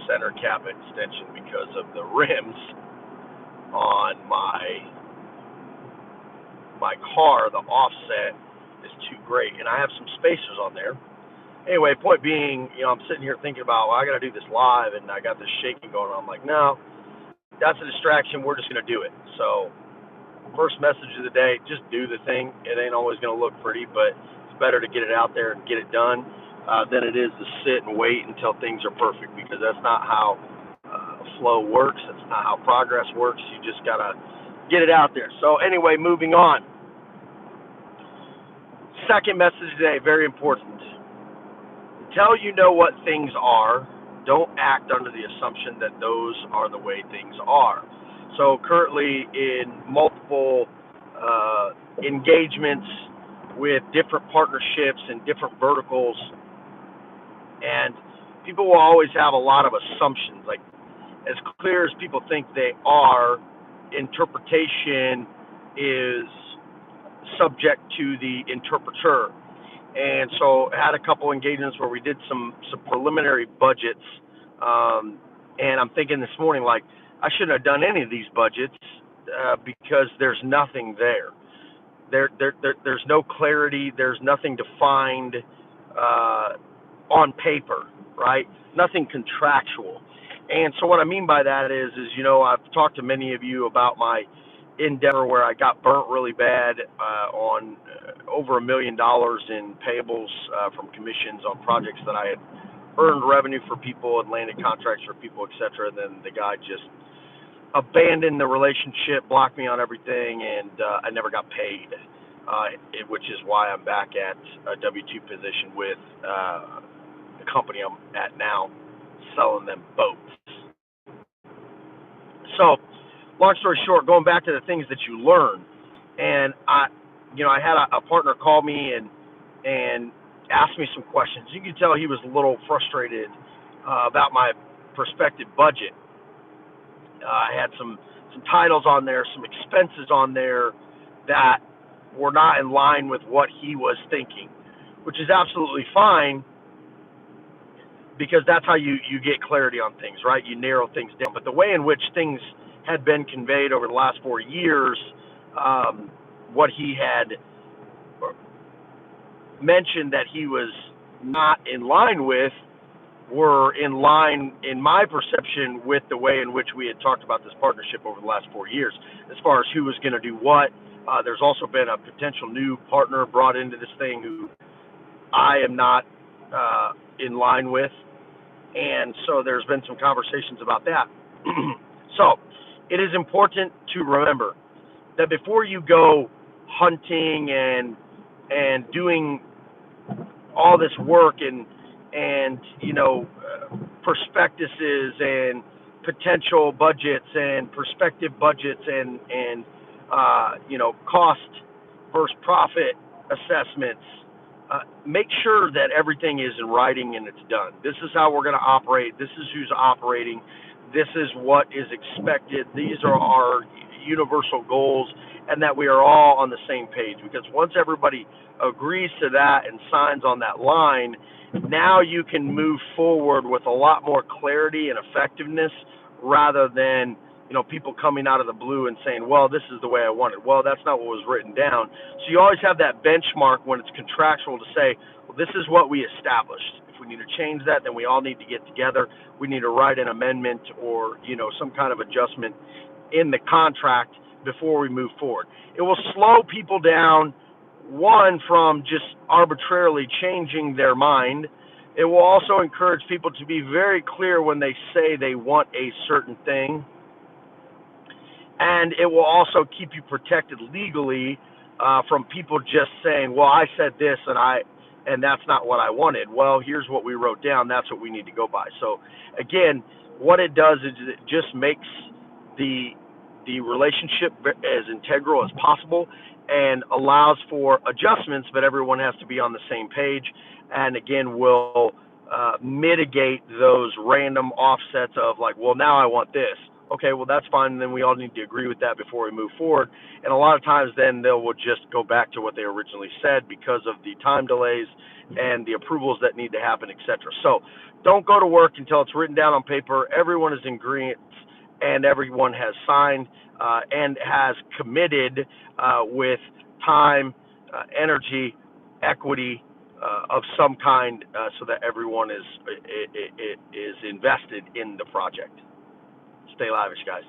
center cap extension because of the rims on my car. The offset is too great, and I have some spacers on there. Anyway, point being, I'm sitting here thinking about, well, I got to do this live, and I got this shaking going on. I'm like, no, that's a distraction. We're just going to do it. So, first message of the day, just do the thing. It ain't always going to look pretty, but it's better to get it out there and get it done than it is to sit and wait until things are perfect, because that's not how flow works. That's not how progress works. You just got to get it out there. So, anyway, moving on. Second message today, very important. Until you know what things are, don't act under the assumption that those are the way things are. So currently in multiple engagements with different partnerships and different verticals, and people will always have a lot of assumptions. Like, as clear as people think they are, interpretation is subject to the interpreter. And so I had a couple engagements where we did some preliminary budgets, and I'm thinking this morning, like, I shouldn't have done any of these budgets because there's nothing there. There's no clarity. There's nothing defined on paper, right? Nothing contractual. And so what I mean by that is I've talked to many of you about my endeavor where I got burnt really bad on over $1 million in payables from commissions on projects that I had earned revenue for people and landed contracts for people, etc. And then the guy just abandoned the relationship, blocked me on everything, and I never got paid, which is why I'm back at a W-2 position with the company I'm at now, selling them boats. So, long story short, going back to the things that you learn, and I had a partner call me and ask me some questions. You could tell he was a little frustrated about my prospective budget. I had some titles on there, some expenses on there that were not in line with what he was thinking, which is absolutely fine, because that's how you get clarity on things, right? You narrow things down. But the way in which things had been conveyed over the last 4 years, what he had mentioned that he was not in line with were in line, in my perception, with the way in which we had talked about this partnership over the last 4 years, as far as who was going to do what. There's also been a potential new partner brought into this thing who I am not in line with, and so there's been some conversations about that. So it is important to remember that before you go hunting and doing all this work and prospectuses and potential budgets and prospective budgets and cost versus profit assessments, make sure that everything is in writing and it's done. This is how we're going to operate. This is who's operating. This is what is expected. These are our universal goals, and that we are all on the same page. Because once everybody agrees to that and signs on that line, now you can move forward with a lot more clarity and effectiveness, rather than people coming out of the blue and saying, well, this is the way I want it. Well, that's not what was written down. So you always have that benchmark when it's contractual to say, well, this is what we established. If we need to change that, then we all need to get together. We need to write an amendment or some kind of adjustment in the contract before we move forward. It will slow people down, one, from just arbitrarily changing their mind. It will also encourage people to be very clear when they say they want a certain thing. And it will also keep you protected legally from people just saying, well, I said this and that's not what I wanted. Well, here's what we wrote down. That's what we need to go by. So again, what it does is it just makes the relationship as integral as possible and allows for adjustments, but everyone has to be on the same page. And again, will mitigate those random offsets of like, well, now I want this. Okay, well, that's fine. And then we all need to agree with that before we move forward. And a lot of times then they will just go back to what they originally said because of the time delays and the approvals that need to happen, etc. So Don't go to work until it's written down on paper. Everyone is in agreement, and everyone has signed and has committed with time, energy, equity of some kind, so that everyone is invested in the project. Stay lavish, guys.